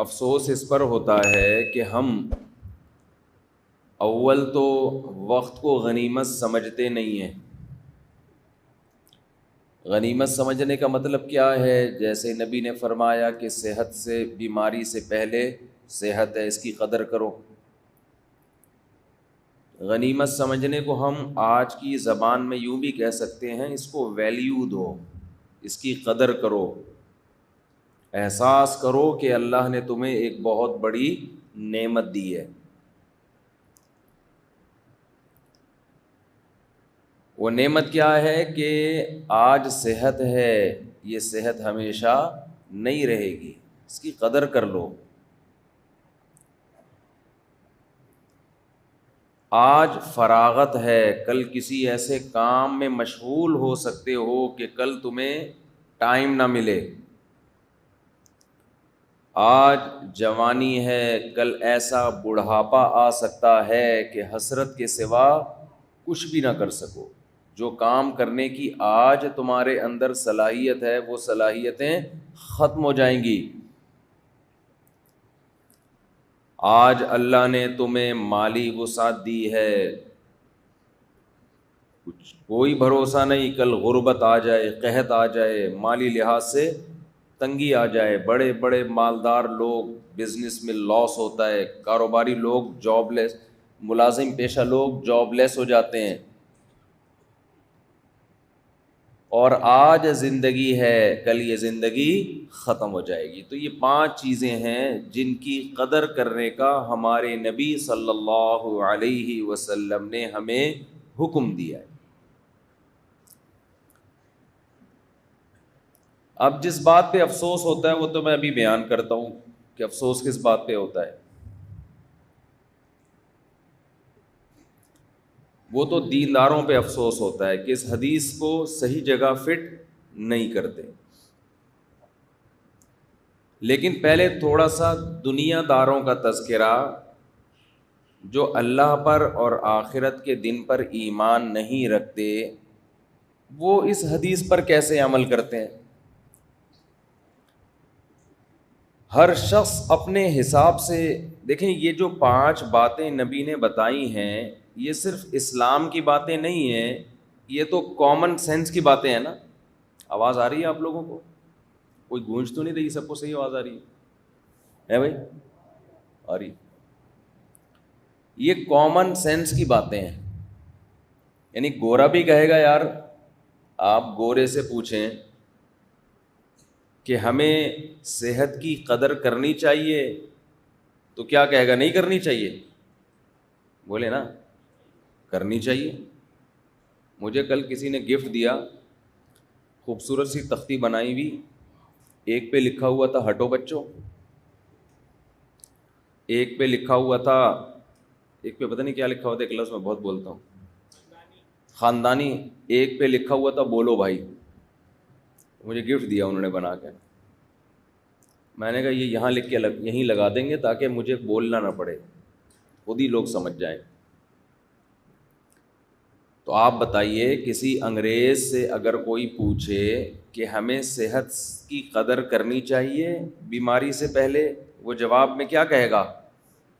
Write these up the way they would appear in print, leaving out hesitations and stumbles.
افسوس اس پر ہوتا ہے کہ ہم اول تو وقت کو غنیمت سمجھتے نہیں ہیں۔ غنیمت سمجھنے کا مطلب کیا ہے؟ جیسے نبی نے فرمایا کہ صحت سے، بیماری سے پہلے صحت ہے، اس کی قدر کرو۔ غنیمت سمجھنے کو ہم آج کی زبان میں یوں بھی کہہ سکتے ہیں، اس کو ویلیو دو، اس کی قدر کرو، احساس کرو کہ اللہ نے تمہیں ایک بہت بڑی نعمت دی ہے۔ وہ نعمت کیا ہے کہ آج صحت ہے، یہ صحت ہمیشہ نہیں رہے گی، اس کی قدر کر لو۔ آج فراغت ہے، کل کسی ایسے کام میں مشغول ہو سکتے ہو کہ کل تمہیں ٹائم نہ ملے۔ آج جوانی ہے، کل ایسا بڑھاپا آ سکتا ہے کہ حسرت کے سوا کچھ بھی نہ کر سکو۔ جو کام کرنے کی آج تمہارے اندر صلاحیت ہے، وہ صلاحیتیں ختم ہو جائیں گی۔ آج اللہ نے تمہیں مالی وسعت دی ہے، کچھ کوئی بھروسہ نہیں، کل غربت آ جائے، قحط آ جائے، مالی لحاظ سے تنگی آ جائے۔ بڑے بڑے مالدار لوگ بزنس میں لاس ہوتا ہے، کاروباری لوگ جاب لیس، ملازم پیشہ لوگ جاب لیس ہو جاتے ہیں۔ اور آج زندگی ہے، کل یہ زندگی ختم ہو جائے گی۔ تو یہ 5 چیزیں ہیں جن کی قدر کرنے کا ہمارے نبی صلی اللہ علیہ وسلم نے ہمیں حکم دیا ہے۔ اب جس بات پہ افسوس ہوتا ہے وہ تو میں ابھی بیان کرتا ہوں کہ افسوس کس بات پہ ہوتا ہے۔ وہ تو دینداروں پہ افسوس ہوتا ہے کہ اس حدیث کو صحیح جگہ فٹ نہیں کرتے۔ لیکن پہلے تھوڑا سا دنیا داروں کا تذکرہ، جو اللہ پر اور آخرت کے دن پر ایمان نہیں رکھتے، وہ اس حدیث پر کیسے عمل کرتے ہیں۔ ہر شخص اپنے حساب سے دیکھیں، یہ جو 5 باتیں نبی نے بتائی ہیں، یہ صرف اسلام کی باتیں نہیں ہیں، یہ تو کامن سینس کی باتیں ہیں نا۔ آواز آ رہی ہے آپ لوگوں کو؟ کوئی گونج تو نہیں رہی؟ سب کو صحیح آواز آ رہی ہے بھائی؟ آ رہی؟ یہ کامن سینس کی باتیں ہیں، یعنی گورا بھی کہے گا یار، آپ گورے سے پوچھیں کہ ہمیں صحت کی قدر کرنی چاہیے تو کیا کہے گا؟ نہیں کرنی چاہیے؟ بولے نا، کرنی چاہیے۔ مجھے کل کسی نے گفٹ دیا، خوبصورت سی تختی بنائی ہوئی، ایک پہ لکھا ہوا تھا ہٹو بچوں، ایک پہ لکھا ہوا تھا، ایک پہ پتہ نہیں کیا لکھا ہوا تھا، ایک لفظ میں بہت بولتا ہوں، خاندانی، ایک پہ لکھا ہوا تھا بولو بھائی۔ مجھے گفٹ دیا انہوں نے بنا کے، میں نے کہا یہ یہاں لکھ کے یہیں لگا دیں گے تاکہ مجھے بولنا نہ پڑے، خود ہی لوگ سمجھ جائیں۔ تو آپ بتائیے، کسی انگریز سے اگر کوئی پوچھے کہ ہمیں صحت کی قدر کرنی چاہیے بیماری سے پہلے، وہ جواب میں کیا کہے گا؟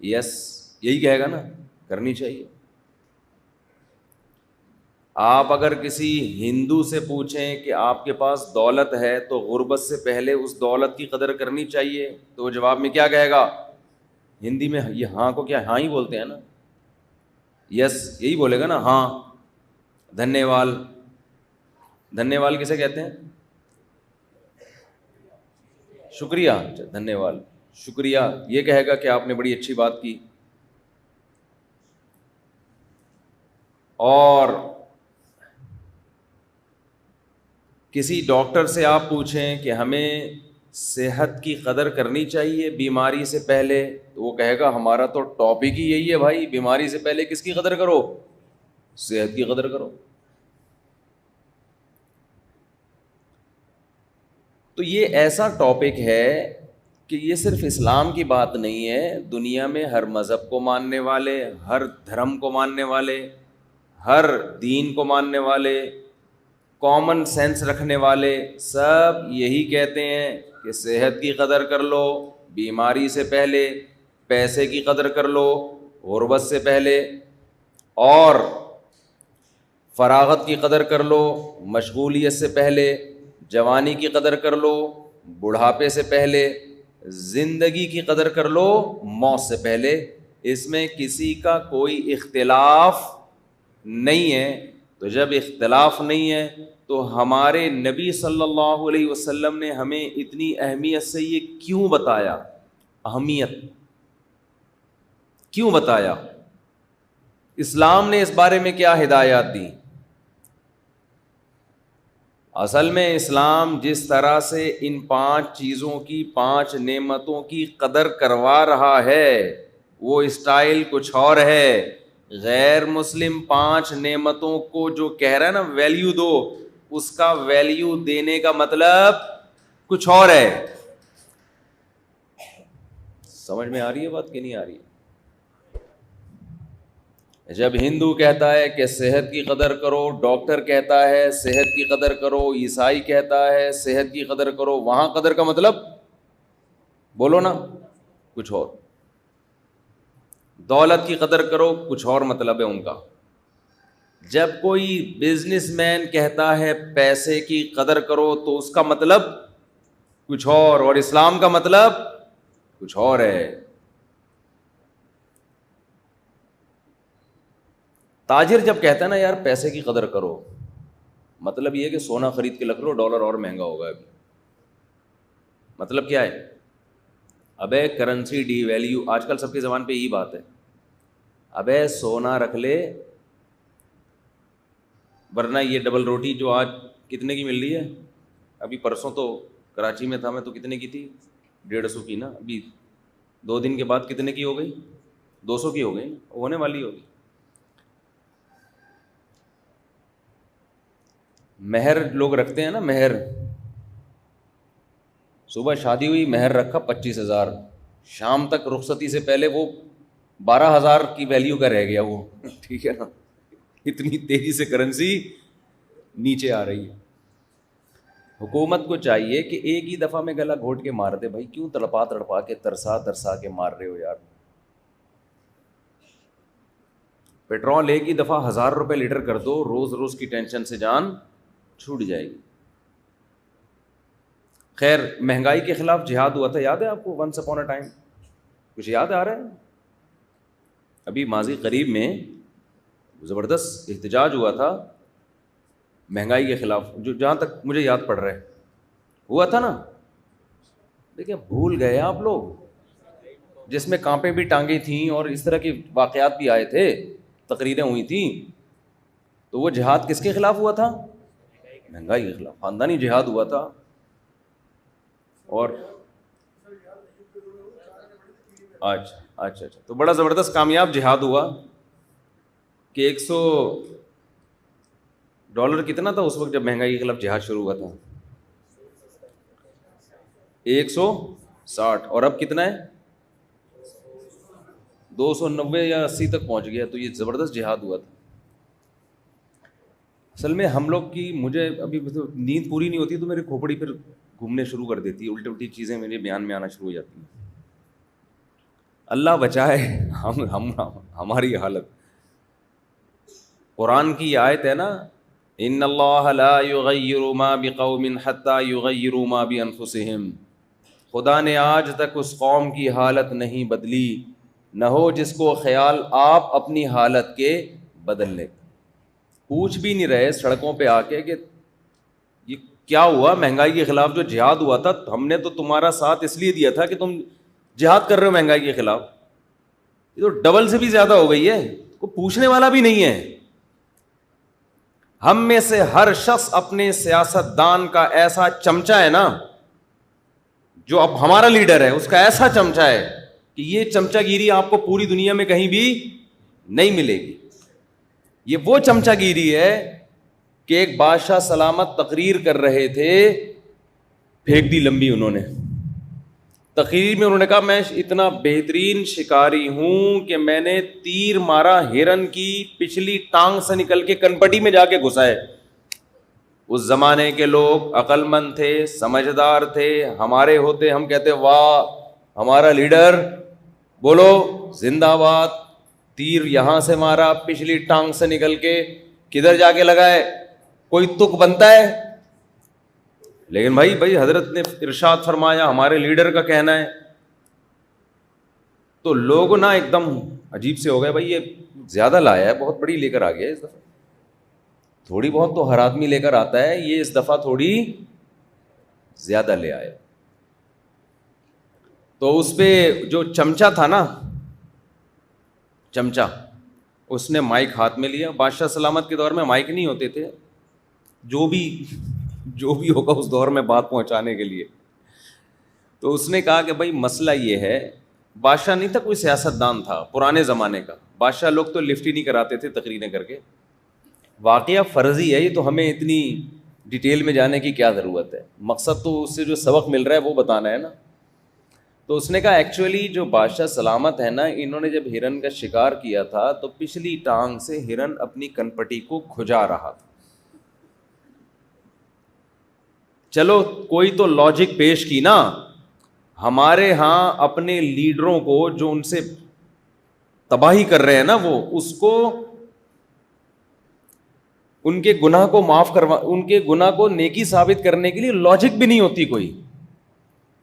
یس، یہی کہے گا نا، کرنی چاہیے۔ آپ اگر کسی ہندو سے پوچھیں کہ آپ کے پاس دولت ہے تو غربت سے پہلے اس دولت کی قدر کرنی چاہیے، تو وہ جواب میں کیا کہے گا؟ ہندی میں یہ ہاں کو کیا ہاں ہی بولتے ہیں نا، یس یہی بولے گا نا، ہاں۔ دھنیہ واد، دھنیہ واد کسے کہتے ہیں؟ شکریہ، دھنیہ واد، شکریہ، یہ کہے گا کہ آپ نے بڑی اچھی بات کی۔ اور کسی ڈاکٹر سے آپ پوچھیں کہ ہمیں صحت کی قدر کرنی چاہیے بیماری سے پہلے، تو وہ کہے گا ہمارا تو ٹاپک ہی یہی ہے بھائی، بیماری سے پہلے کس کی قدر کرو؟ صحت کی قدر کرو۔ تو یہ ایسا ٹاپک ہے کہ یہ صرف اسلام کی بات نہیں ہے، دنیا میں ہر مذہب کو ماننے والے، ہر دھرم کو ماننے والے، ہر دین کو ماننے والے، کامن سینس رکھنے والے، سب یہی کہتے ہیں کہ صحت کی قدر کر لو، بیماری سے پہلے پیسے کی قدر کر لو، غربت سے پہلے، اور فراغت کی قدر کر لو مشغولیت سے پہلے، جوانی کی قدر کر لو بڑھاپے سے پہلے، زندگی کی قدر کر لو موت سے پہلے۔ اس میں کسی کا کوئی اختلاف نہیں ہے۔ تو جب اختلاف نہیں ہے تو ہمارے نبی صلی اللہ علیہ وسلم نے ہمیں اتنی اہمیت سے یہ کیوں بتایا؟ اہمیت کیوں بتایا؟ اسلام نے اس بارے میں کیا ہدایات دی؟ اصل میں اسلام جس طرح سے ان 5 چیزوں کی، 5 نعمتوں کی قدر کروا رہا ہے وہ اسٹائل کچھ اور ہے۔ غیر مسلم 5 نعمتوں کو جو کہہ رہا ہے نا ویلیو دو، اس کا ویلیو دینے کا مطلب کچھ اور ہے۔ سمجھ میں آ رہی ہے بات کہ نہیں آ رہی ہے؟ جب ہندو کہتا ہے کہ صحت کی قدر کرو، ڈاکٹر کہتا ہے صحت کی قدر کرو، عیسائی کہتا ہے صحت کی قدر کرو، وہاں قدر کا مطلب بولو نا کچھ اور۔ دولت کی قدر کرو کچھ اور مطلب ہے ان کا۔ جب کوئی بزنس مین کہتا ہے پیسے کی قدر کرو تو اس کا مطلب کچھ اور اسلام کا مطلب کچھ اور ہے۔ تاجر جب کہتا ہے نا یار پیسے کی قدر کرو، مطلب یہ ہے کہ سونا خرید کے رکھ لو، ڈالر اور مہنگا ہوگا ابھی۔ مطلب کیا ہے؟ ابے کرنسی ڈی ویلیو، آج کل سب کی زبان پہ یہی بات ہے، ابے سونا رکھ لے ورنہ یہ ڈبل روٹی جو آج کتنے کی مل رہی ہے، ابھی پرسوں تو کراچی میں تھا میں تو کتنے کی تھی؟ 150 کی نا، ابھی 2 دن کے بعد کتنے کی ہو گئی؟ 200 کی ہو گئی، ہونے والی ہوگی۔ مہر لوگ رکھتے ہیں نا، مہر، صبح شادی ہوئی مہر رکھا 25,000، شام تک رخصتی سے پہلے وہ 12,000 کی ویلیو کا رہ گیا وہ، ٹھیک ہے نا؟ اتنی تیزی سے کرنسی نیچے آ رہی ہے۔ حکومت کو چاہیے کہ ایک ہی دفعہ میں گلا گھونٹ کے مار دے، بھائی کیوں تڑپا تڑپا کے ترسا کے مار رہے ہو یار؟ پیٹرول ایک ہی دفعہ 1,000 روپے لیٹر کر دو، روز روز کی ٹینشن سے جان چھوٹ جائے گی۔ خیر، مہنگائی کے خلاف جہاد ہوا تھا، یاد ہے آپ کو؟ ونس اپون اے ٹائم، کچھ یاد آ رہا ہے؟ ابھی ماضی قریب میں زبردست احتجاج ہوا تھا مہنگائی کے خلاف، جو جہاں تک مجھے یاد پڑ رہا ہے ہوا تھا نا۔ دیکھیں بھول گئے آپ لوگ، جس میں کانپیں بھی ٹانگیں تھیں اور اس طرح کے واقعات بھی آئے تھے، تقریریں ہوئی تھیں، تو وہ جہاد کس کے خلاف ہوا تھا؟ مہنگائی کے خلاف، خاندانی جہاد ہوا تھا۔ اور اچھا تو بڑا زبردست کامیاب جہاد ہوا کہ $100 کتنا تھا اس وقت جب مہنگائی کے خلاف جہاد شروع ہوا تھا؟ 160، اور اب کتنا ہے؟ 290 یا 80 تک پہنچ گیا۔ تو یہ زبردست جہاد ہوا تھا۔ اصل میں ہم لوگ کی، مجھے ابھی نیند پوری نہیں ہوتی تو میری کھوپڑی پھر گھومنے شروع کر دیتی ہے، الٹی چیزیں میرے بیان میں آنا شروع ہو جاتی ہیں۔ اللہ بچائے ہماری حالت۔ قرآن کی آیت ہے نا، ان اللہ لا یغیر ما بقوم حتی یغیروا ما بانفسہم، خدا نے آج تک اس قوم کی حالت نہیں بدلی، نہ ہو جس کو خیال آپ اپنی حالت کے بدل لیں۔ پوچھ بھی نہیں رہے سڑکوں پہ آ کے کہ یہ کیا ہوا؟ مہنگائی کے خلاف جو جہاد ہوا تھا، ہم نے تو تمہارا ساتھ اس لیے دیا تھا کہ تم جہاد کر رہے ہو مہنگائی کے خلاف، یہ تو ڈبل سے بھی زیادہ ہو گئی ہے، کوئی پوچھنے والا بھی نہیں ہے۔ ہم میں سے ہر شخص اپنے سیاست دان کا ایسا چمچہ ہے نا، جو اب ہمارا لیڈر ہے اس کا ایسا چمچہ ہے کہ یہ چمچہ گیری آپ کو پوری دنیا میں کہیں بھی نہیں ملے گی۔ یہ وہ چمچہ گیری ہے کہ ایک بادشاہ سلامت تقریر کر رہے تھے، پھینک دی لمبی انہوں نے تقریر میں، انہوں نے کہا میں اتنا بہترین شکاری ہوں کہ میں نے تیر مارا ہرن کی پچھلی ٹانگ سے نکل کے کنپٹی میں جا کے گھسا ہے۔ اس زمانے کے لوگ عقل مند تھے، سمجھدار تھے، ہمارے ہوتے ہم کہتے واہ ہمارا لیڈر بولو زندہ باد، تیر یہاں سے مارا، پچھلی ٹانگ سے نکل کے کدھر جا کے لگا ہے، کوئی تک بنتا ہے؟ لیکن بھائی حضرت نے ارشاد فرمایا، ہمارے لیڈر کا کہنا ہے، تو لوگ نا ایک دم عجیب سے ہو گئے، بھائی یہ زیادہ لایا ہے، بہت بڑی لے کر آ گیا اس دفعہ، تھوڑی بہت تو ہر آدمی لے کر آتا ہے، یہ اس دفعہ تھوڑی زیادہ لے آئے۔ تو اس پہ جو چمچا تھا نا، چمچا، اس نے مائک ہاتھ میں لیا۔ بادشاہ سلامت کے دور میں مائک نہیں ہوتے تھے، جو بھی ہوگا اس دور میں بات پہنچانے کے لیے۔ تو اس نے کہا کہ بھائی مسئلہ یہ ہے، بادشاہ نہیں تھا، کوئی سیاست دان تھا پرانے زمانے کا، بادشاہ لوگ تو لفٹ ہی نہیں کراتے تھے تقریریں کر کے، واقعہ فرضی ہے یہ، تو ہمیں اتنی ڈیٹیل میں جانے کی کیا ضرورت ہے، مقصد تو اس سے جو سبق مل رہا ہے وہ بتانا ہے نا۔ تو اس نے کہا ایکچولی جو بادشاہ سلامت ہے نا، انہوں نے جب ہرن کا شکار کیا تھا تو پچھلی ٹانگ سے ہرن اپنی کنپٹی کو کھجا رہا تھا۔ چلو کوئی تو لاجک پیش کی نا، ہمارے ہاں اپنے لیڈروں کو جو ان سے تباہی کر رہے ہیں نا، وہ اس کو ان کے گناہ کو معاف کروا، ان کے گناہ کو نیکی ثابت کرنے کے لیے لاجک بھی نہیں ہوتی کوئی۔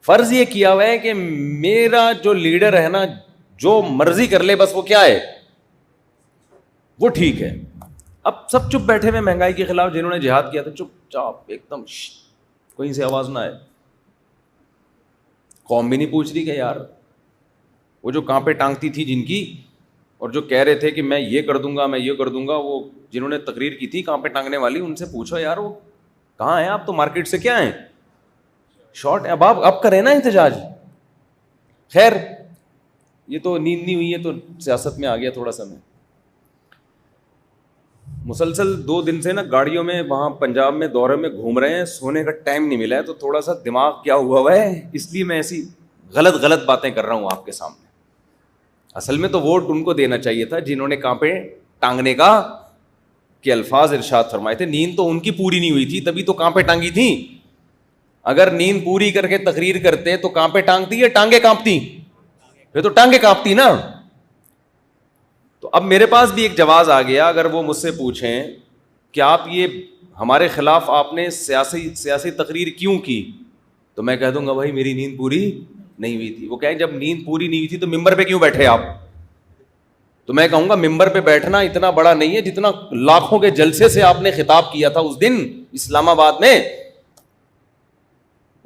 فرض یہ کیا ہوا ہے کہ میرا جو لیڈر ہے نا، جو مرضی کر لے بس وہ کیا ہے، وہ ٹھیک ہے۔ اب سب چپ بیٹھے ہوئے مہنگائی کے خلاف، جنہوں نے جہاد کیا تھا چپ چاپ ایک دم، کہیں سے آواز نہ آئے۔ قوم بھی نہیں پوچھ رہی کہ یار وہ جو کانپے ٹانگتی تھی جن کی، اور جو کہہ رہے تھے کہ میں یہ کر دوں گا میں یہ کر دوں گا، وہ جنہوں نے تقریر کی تھی کانپے ٹانگنے والی، ان سے پوچھو یار وہ کہاں ہیں آپ، تو مارکیٹ سے کیا ہیں شارٹ، اب کریں نا احتجاج۔ خیر یہ تو نیند نہیں ہوئی ہے تو سیاست میں آ گیا تھوڑا سا میں۔ مسلسل 2 دن سے نا گاڑیوں میں وہاں پنجاب میں دورے میں گھوم رہے ہیں، سونے کا ٹائم نہیں ملا ہے، تو تھوڑا سا دماغ کیا ہوا ہے، اس لیے میں ایسی غلط باتیں کر رہا ہوں آپ کے سامنے۔ اصل میں تو ووٹ ان کو دینا چاہیے تھا جنہوں نے کانپے ٹانگنے کا کہ الفاظ ارشاد فرمائے تھے۔ نیند تو ان کی پوری نہیں ہوئی تھی، تبھی تو کانپے ٹانگی تھی۔ اگر نیند پوری کر کے تقریر کرتے تو کانپے ٹانگتی یا ٹانگیں کانپتی؟ پھر تو ٹانگیں کانپتی نا۔ تو اب میرے پاس بھی ایک جواز آ گیا، اگر وہ مجھ سے پوچھیں کہ آپ یہ ہمارے خلاف آپ نے سیاسی تقریر کیوں کی، تو میں کہہ دوں گا بھائی میری نیند پوری نہیں ہوئی تھی۔ وہ کہیں جب نیند پوری نہیں ہوئی تھی تو ممبر پہ کیوں بیٹھے آپ؟ تو میں کہوں گا ممبر پہ بیٹھنا اتنا بڑا نہیں ہے جتنا لاکھوں کے جلسے سے آپ نے خطاب کیا تھا اس دن اسلام آباد میں۔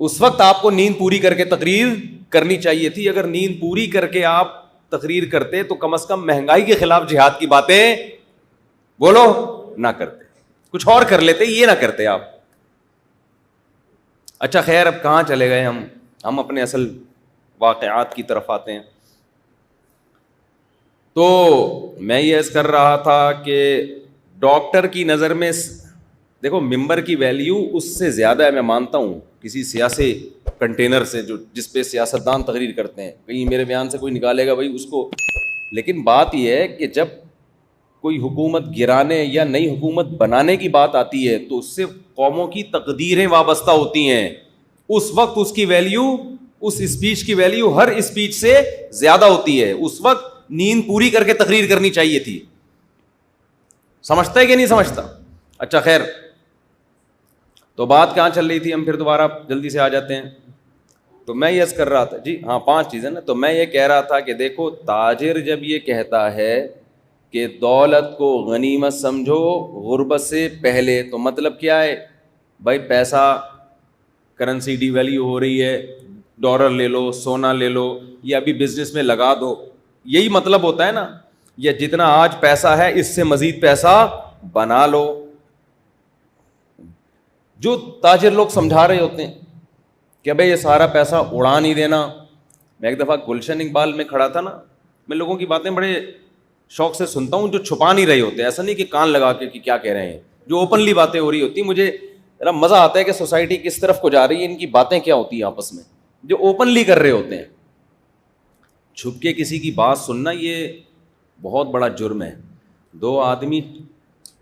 اس وقت آپ کو نیند پوری کر کے تقریر کرنی چاہیے تھی۔ اگر نیند پوری کر کے آپ تقریر کرتے تو کم از کم مہنگائی کے خلاف جہاد کی باتیں بولو نہ کرتے، کچھ اور کر لیتے، یہ نہ کرتے آپ۔ اچھا خیر، اب کہاں چلے گئے ہم اپنے اصل واقعات کی طرف آتے ہیں۔ تو میں یہ عرض کر رہا تھا کہ ڈاکٹر کی نظر میں دیکھو ممبر کی ویلیو اس سے زیادہ ہے، میں مانتا ہوں، کسی سیاسی کنٹینر سے جس پہ سیاستدان تقریر کرتے ہیں، کہیں میرے بیان سے کوئی نکالے گا بھائی اس کو۔ لیکن بات یہ ہے کہ جب کوئی حکومت گرانے یا نئی حکومت بنانے کی بات آتی ہے تو اس سے قوموں کی تقدیریں وابستہ ہوتی ہیں، اس وقت اس کی ویلیو، اس اسپیچ کی ویلیو ہر اسپیچ سے زیادہ ہوتی ہے۔ اس وقت نیند پوری کر کے تقریر کرنی چاہیے تھی۔ سمجھتا ہے کہ نہیں سمجھتا؟ اچھا خیر، تو بات کہاں چل رہی تھی، ہم پھر دوبارہ جلدی سے آ جاتے ہیں۔ تو میں یہ کر رہا تھا جی، ہاں 5 چیزیں نا، تو میں یہ کہہ رہا تھا کہ دیکھو تاجر جب یہ کہتا ہے کہ دولت کو غنیمت سمجھو غربت سے پہلے، تو مطلب کیا ہے بھائی، پیسہ کرنسی ڈی ویلیو ہو رہی ہے، ڈالر لے لو، سونا لے لو، یا ابھی بزنس میں لگا دو، یہی مطلب ہوتا ہے نا، یا جتنا آج پیسہ ہے اس سے مزید پیسہ بنا لو۔ جو تاجر لوگ سمجھا رہے ہوتے ہیں کہ بھائی یہ سارا پیسہ اڑا نہیں دینا۔ میں ایک دفعہ گلشن اقبال میں کھڑا تھا نا، میں لوگوں کی باتیں بڑے شوق سے سنتا ہوں جو چھپا نہیں رہے ہوتے، ایسا نہیں کہ کان لگا کے کہ کیا کہہ رہے ہیں، جو اوپنلی باتیں ہو رہی ہوتی ہیں، مجھے ذرا مزہ آتا ہے کہ سوسائٹی کس طرف کو جا رہی ہے، ان کی باتیں کیا ہوتی ہیں آپس میں، جو اوپنلی کر رہے ہوتے ہیں۔ چھپ کے کسی کی بات سننا یہ بہت بڑا جرم ہے۔ 2 آدمی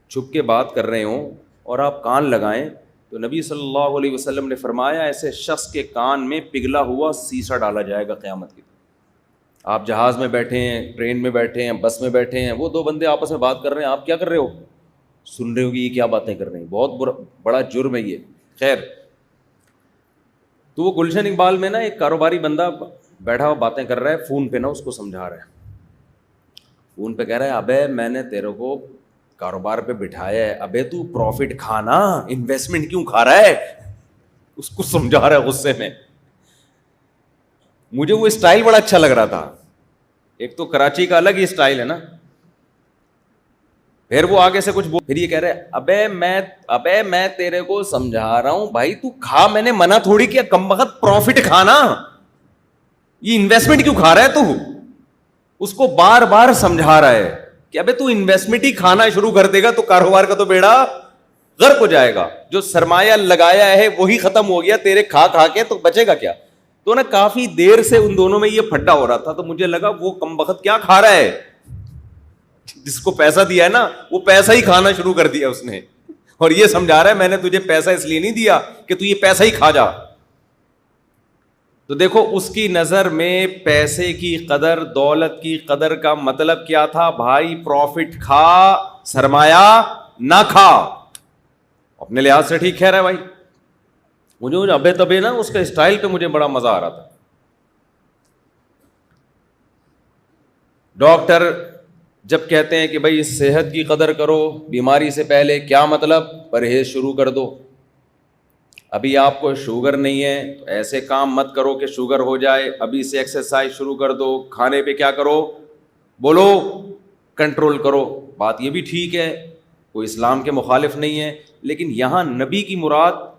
چھپ کے بات کر رہے ہوں اور آپ کان لگائیں تو نبی صلی اللہ علیہ وسلم نے فرمایا ایسے شخص کے کان میں پگھلا ہوا سیسا ڈالا جائے گا قیامت کی. آپ جہاز میں بیٹھے ہیں, ٹرین میں بیٹھے ہیں, بس میں بیٹھے ہیں, وہ دو بندے آپس میں بات کر رہے ہیں, آپ کیا کر رہے ہو, سن رہے ہو کہ یہ کیا باتیں کر رہے ہیں, بہت بڑا جرم ہے یہ. خیر, تو وہ گلشن اقبال میں نا ایک کاروباری بندہ بیٹھا ہوا باتیں کر رہا ہے, فون پہ نا اس کو سمجھا رہا ہے, فون پہ کہہ رہا ہے ابے میں نے تیرے کو کاروبار پہ بٹھایا ہے, ابے تو پروفٹ کھانا, انویسٹمنٹ کیوں کھا رہا ہے, اس کو سمجھا رہا ہے غصے میں. مجھے وہ اسٹائل بڑا اچھا لگ رہا تھا, ایک تو کراچی کا الگ ہی اسٹائل ہے نا. پھر وہ آگے سے کچھ پھر یہ کہہ رہے ابے میں تیرے کو سمجھا رہا ہوں بھائی تو کھا, میں نے منع تھوڑی کیا, کم وقت پروفٹ کھانا, یہ انویسٹمنٹ کیوں کھا رہا ہے تو. اس کو بار بار سمجھا رہا ہے کہ ابے تو انویسٹمنٹ ہی کھانا شروع کر دے گا تو کاروبار کا تو بیڑا غرق ہو جائے گا, جو سرمایہ لگایا ہے وہی ختم ہو گیا, تیرے کھا کھا کے تو بچے گا کیا. تو نا کافی دیر سے ان دونوں میں یہ پھڈا ہو رہا تھا, تو مجھے لگا وہ کم وقت کیا کھا رہا ہے, جس کو پیسہ دیا ہے نا وہ پیسہ ہی کھانا شروع کر دیا اس نے, اور یہ سمجھا رہا ہے میں نے تجھے پیسہ اس لیے نہیں دیا کہ تو یہ پیسہ ہی کھا جا. تو دیکھو اس کی نظر میں پیسے کی قدر, دولت کی قدر کا مطلب کیا تھا, بھائی پروفٹ کھا, سرمایہ نہ کھا. اپنے لحاظ سے ٹھیک کہہ رہا ہے بھائی. مجھے ابے تبے نا اس کا اسٹائل پہ مجھے بڑا مزہ آ رہا تھا. ڈاکٹر جب کہتے ہیں کہ بھائی صحت کی قدر کرو, بیماری سے پہلے, کیا مطلب, پرہیز شروع کر دو. ابھی آپ کو شوگر نہیں ہے تو ایسے کام مت کرو کہ شوگر ہو جائے, ابھی سے ایکسرسائز شروع کر دو, کھانے پہ کیا کرو, بولو کنٹرول کرو. بات یہ بھی ٹھیک ہے, کوئی اسلام کے مخالف نہیں ہے, لیکن یہاں نبی کی مراد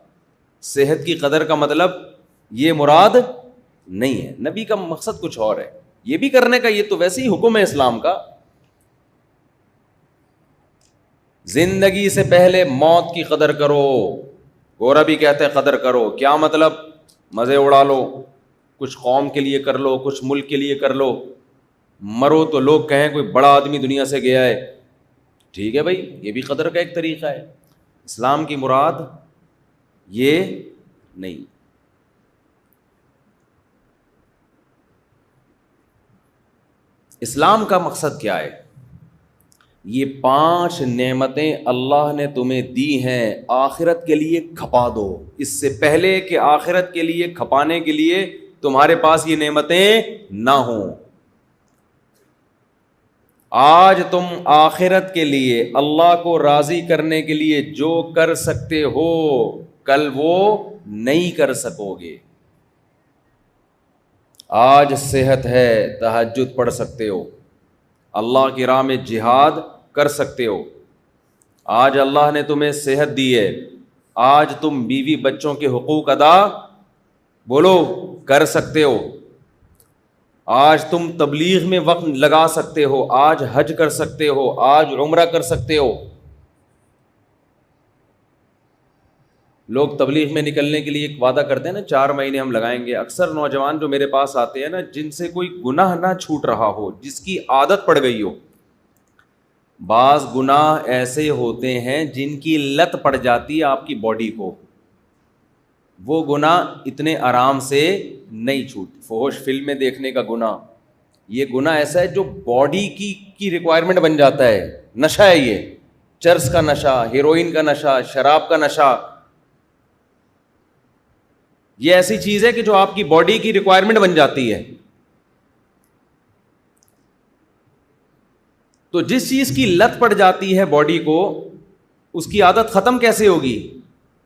صحت کی قدر کا مطلب یہ مراد نہیں ہے. نبی کا مقصد کچھ اور ہے, یہ بھی کرنے کا, یہ تو ویسے ہی حکم ہے اسلام کا. زندگی سے پہلے موت کی قدر کرو. گورا بھی کہتے ہیں قدر کرو, کیا مطلب, مزے اڑا لو, کچھ قوم کے لیے کر لو, کچھ ملک کے لیے کر لو, مرو تو لوگ کہیں کوئی بڑا آدمی دنیا سے گیا ہے. ٹھیک ہے بھائی, یہ بھی قدر کا ایک طریقہ ہے. اسلام کی مراد یہ نہیں. اسلام کا مقصد کیا ہے, یہ 5 نعمتیں اللہ نے تمہیں دی ہیں, آخرت کے لیے کھپا دو. اس سے پہلے کہ آخرت کے لیے کھپانے کے لیے تمہارے پاس یہ نعمتیں نہ ہوں. آج تم آخرت کے لیے, اللہ کو راضی کرنے کے لیے جو کر سکتے ہو, کل وہ نہیں کر سکو گے. آج صحت ہے, تہجد پڑھ سکتے ہو, اللہ کی راہ میں جہاد کر سکتے ہو. آج اللہ نے تمہیں صحت دی ہے, آج تم بیوی بچوں کے حقوق ادا بولو کر سکتے ہو. آج تم تبلیغ میں وقت لگا سکتے ہو, آج حج کر سکتے ہو, آج عمرہ کر سکتے ہو. لوگ تبلیغ میں نکلنے کے لیے ایک وعدہ کرتے ہیں نا, 4 مہینے ہم لگائیں گے. اکثر نوجوان جو میرے پاس آتے ہیں نا, جن سے کوئی گناہ نہ چھوٹ رہا ہو, جس کی عادت پڑ گئی ہو. بعض گناہ ایسے ہوتے ہیں جن کی لت پڑ جاتی ہے آپ کی باڈی کو, وہ گناہ اتنے آرام سے نہیں چھوٹتے. فحش فلمیں دیکھنے کا گناہ, یہ گناہ ایسا ہے جو باڈی کی ریکوائرمنٹ بن جاتا ہے. نشہ ہے یہ, چرس کا نشہ, ہیروئن کا نشہ, شراب کا نشہ, یہ ایسی چیز ہے کہ جو آپ کی باڈی کی ریکوائرمنٹ بن جاتی ہے. تو جس چیز کی لت پڑ جاتی ہے باڈی کو, اس کی عادت ختم کیسے ہوگی؟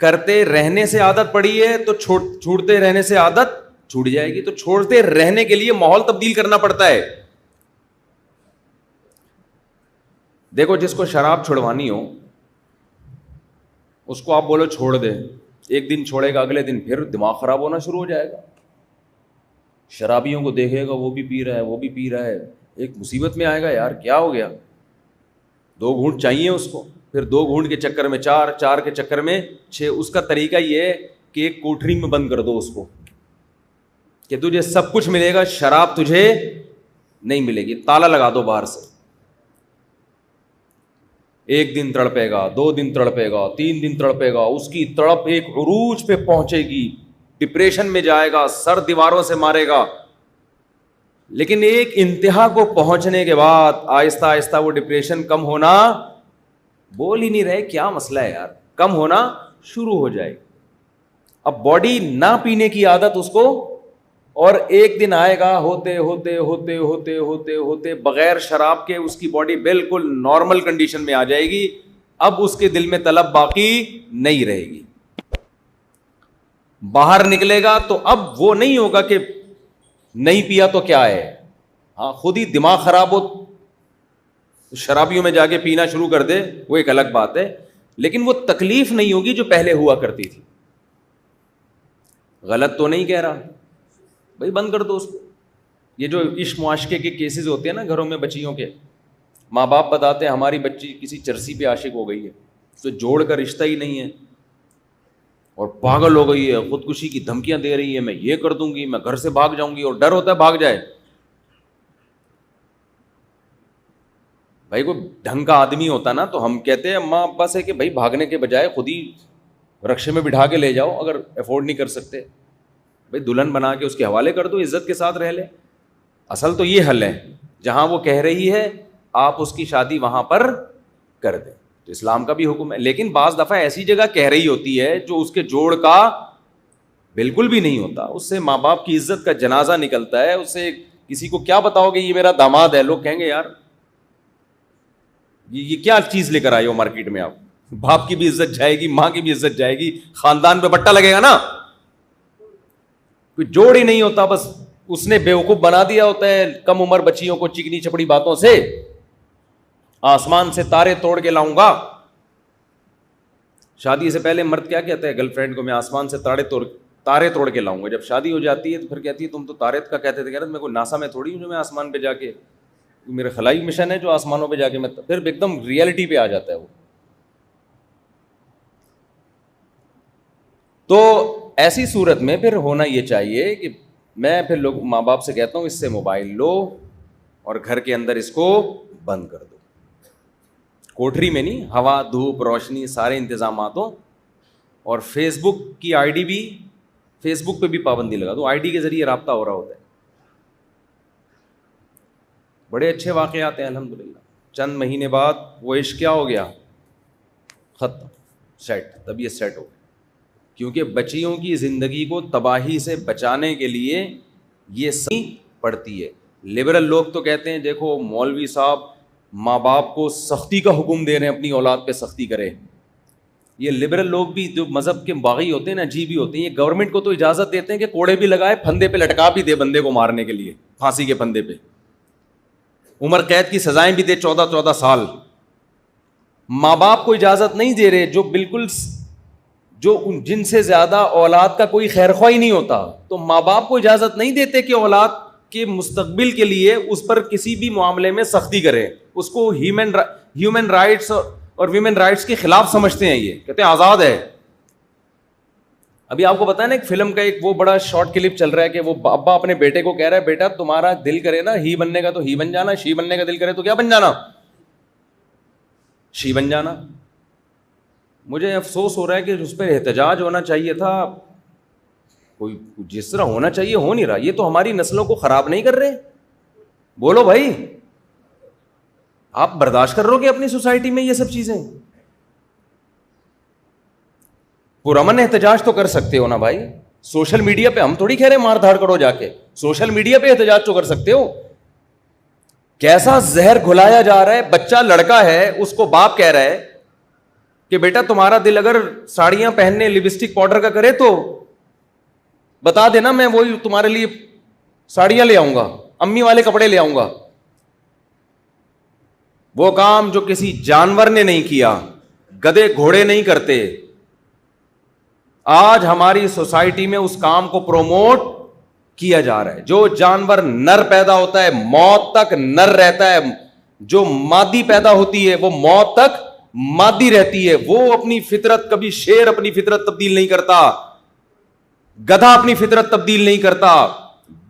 کرتے رہنے سے عادت پڑی ہے تو چھوڑتے رہنے سے عادت چھوٹ جائے گی. تو چھوڑتے رہنے کے لیے ماحول تبدیل کرنا پڑتا ہے. دیکھو جس کو شراب چھڑوانی ہو, اس کو آپ بولو چھوڑ دے, ایک دن چھوڑے گا, اگلے دن پھر دماغ خراب ہونا شروع ہو جائے گا. شرابیوں کو دیکھے گا, وہ بھی پی رہا ہے, وہ بھی پی رہا ہے, ایک مصیبت میں آئے گا, یار کیا ہو گیا. 2 گھونٹ چاہیے اس کو, پھر 2 گھونٹ کے چکر میں 4, 4 کے چکر میں 6. اس کا طریقہ یہ ہے کہ ایک کوٹری میں بند کر دو اس کو, کہ تجھے سب کچھ ملے گا, شراب تجھے نہیں ملے گی, تالا لگا دو باہر سے. ایک دن تڑپے گا, 2 دن تڑپے گا, 3 دن تڑپے گا, اس کی تڑپ ایک عروج پہ پہنچے گی, ڈپریشن میں جائے گا, سر دیواروں سے مارے گا. لیکن ایک انتہا کو پہنچنے کے بعد آہستہ آہستہ وہ ڈپریشن کم ہونا, بول ہی نہیں رہے کیا مسئلہ ہے یار, کم ہونا شروع ہو جائے گی. اب باڈی نہ پینے کی عادت اس کو, اور ایک دن آئے گا ہوتے ہوتے ہوتے ہوتے ہوتے ہوتے بغیر شراب کے اس کی باڈی بالکل نارمل کنڈیشن میں آ جائے گی. اب اس کے دل میں طلب باقی نہیں رہے گی. باہر نکلے گا تو اب وہ نہیں ہوگا کہ نہیں پیا تو کیا ہے, ہاں خود ہی دماغ خراب ہو شرابیوں میں جا کے پینا شروع کر دے, وہ ایک الگ بات ہے, لیکن وہ تکلیف نہیں ہوگی جو پہلے ہوا کرتی تھی. غلط تو نہیں کہہ رہا بھائی, بند کر دو اس کو. یہ جو عشق معاشقے کے کیسز ہوتے ہیں نا گھروں میں بچیوں کے, ماں باپ بتاتے ہیں ہماری بچی کسی چرسی پہ عاشق ہو گئی ہے, تو جوڑ کا رشتہ ہی نہیں ہے اور پاگل ہو گئی ہے, خودکشی کی دھمکیاں دے رہی ہے, میں یہ کر دوں گی, میں گھر سے بھاگ جاؤں گی, اور ڈر ہوتا ہے بھاگ جائے. بھائی کوئی ڈھنگ کا آدمی ہوتا نا تو ہم کہتے ہیں ماں ابا سے کہ بھائی بھاگنے کے بجائے خود ہی رکشے میں بٹھا کے لے جاؤ, اگر افورڈ نہیں کر سکتے بھائی دلہن بنا کے اس کے حوالے کر دو, عزت کے ساتھ رہ لے. اصل تو یہ حل ہے, جہاں وہ کہہ رہی ہے آپ اس کی شادی وہاں پر کر دیں, تو اسلام کا بھی حکم ہے. لیکن بعض دفعہ ایسی جگہ کہہ رہی ہوتی ہے جو اس کے جوڑ کا بالکل بھی نہیں ہوتا, اس سے ماں باپ کی عزت کا جنازہ نکلتا ہے. اس سے کسی کو کیا بتاؤ گے یہ میرا داماد ہے, لوگ کہیں گے یار یہ کیا چیز لے کر آئے ہو مارکیٹ میں, آپ باپ کی بھی عزت جائے گی, ماں کی بھی عزت جائے گی, خاندان پہ بٹا لگے گا نا. کوئی جوڑ ہی نہیں ہوتا, بس اس نے بیوقوف بنا دیا ہوتا ہے کم عمر بچیوں کو چکنی چپڑی باتوں سے. آسمان سے تارے توڑ کے لاؤں گا, شادی سے پہلے مرد کیا کہتا ہے گرل فرینڈ کو, میں آسمان سے تارے توڑ کے لاؤں گا. جب شادی ہو جاتی ہے تو پھر کہتی ہے تم تو تارے کا کہتے تھے, میں کوئی ناسا میں تھوڑی ہوں جو میں آسمان پہ جا کے, میرا خلائی مشن ہے جو آسمانوں پہ جا کے, میں پھر ایک دم ریئلٹی پہ آ جاتا ہے وہ. تو ایسی صورت میں پھر ہونا یہ چاہیے کہ میں پھر لوگ ماں باپ سے کہتا ہوں اس سے موبائل لو اور گھر کے اندر اس کو بند کر دو, کوٹری میں نہیں, ہوا دھوپ روشنی سارے انتظامات ہوں. اور فیس بک کی آئی ڈی بھی, فیس بک پہ بھی پابندی لگا دو, آئی ڈی کے ذریعے رابطہ ہو رہا ہوتا ہے. بڑے اچھے واقعات ہیں الحمدللہ. چند مہینے بعد وہ عشق کیا ہو گیا, ختم, سیٹ, طبیعت سیٹ ہو گئی. کیونکہ بچیوں کی زندگی کو تباہی سے بچانے کے لیے یہ صحیح پڑتی ہے. لبرل لوگ تو کہتے ہیں دیکھو مولوی صاحب ماں باپ کو سختی کا حکم دے رہے ہیں, اپنی اولاد پہ سختی کرے. یہ لبرل لوگ بھی جو مذہب کے باغی ہوتے ہیں نا, عجیب ہی ہوتے ہیں. یہ گورنمنٹ کو تو اجازت دیتے ہیں کہ کوڑے بھی لگائے, پھندے پہ لٹکا بھی دے بندے کو مارنے کے لیے, پھانسی کے پھندے پہ, عمر قید کی سزائیں بھی دے 14 سال. ماں باپ کو اجازت نہیں دے رہے جو بالکل جو جن سے زیادہ اولاد کا کوئی خیر خواہ ہی نہیں ہوتا, تو ماں باپ کو اجازت نہیں دیتے کہ اولاد کے مستقبل کے لیے اس پر کسی بھی معاملے میں سختی کرے. اس کو ہیومن رائٹس اور ویمن رائٹس کے خلاف سمجھتے ہیں. یہ کہتے ہیں آزاد ہے. ابھی آپ کو پتا ہے نا ایک فلم کا ایک وہ بڑا شارٹ کلپ چل رہا ہے کہ وہ ابا اپنے بیٹے کو کہہ رہا ہے بیٹا تمہارا دل کرے نا ہی بننے کا تو ہی بن جانا, شی بننے کا دل کرے تو کیا بن جانا, شی بن جانا. مجھے افسوس ہو رہا ہے کہ اس پہ احتجاج ہونا چاہیے تھا, کوئی جس طرح ہونا چاہیے ہو نہیں رہا. یہ تو ہماری نسلوں کو خراب نہیں کر رہے. بولو بھائی, آپ برداشت کر رہو گے اپنی سوسائٹی میں یہ سب چیزیں؟ پرامن احتجاج تو کر سکتے ہو نا بھائی. سوشل میڈیا پہ ہم تھوڑی کہہ رہے مار دھاڑ کرو جا کے, سوشل میڈیا پہ احتجاج تو کر سکتے ہو. کیسا زہر گھلایا جا رہا ہے. بچہ لڑکا ہے, اس کو باپ کہہ رہا ہے کہ بیٹا تمہارا دل اگر ساڑیاں پہننے لپسٹک پاؤڈر کا کرے تو بتا دینا, میں وہی تمہارے لیے ساڑیاں لے آؤں گا, امی والے کپڑے لے آؤں گا. وہ کام جو کسی جانور نے نہیں کیا, گدھے گھوڑے نہیں کرتے. آج ہماری سوسائٹی میں اس کام کو پروموٹ کیا جا رہا ہے. جو جانور نر پیدا ہوتا ہے موت تک نر رہتا ہے, جو مادی پیدا ہوتی ہے وہ موت تک مادی رہتی ہے. وہ اپنی فطرت, کبھی شیر اپنی فطرت تبدیل نہیں کرتا, گدھا اپنی فطرت تبدیل نہیں کرتا,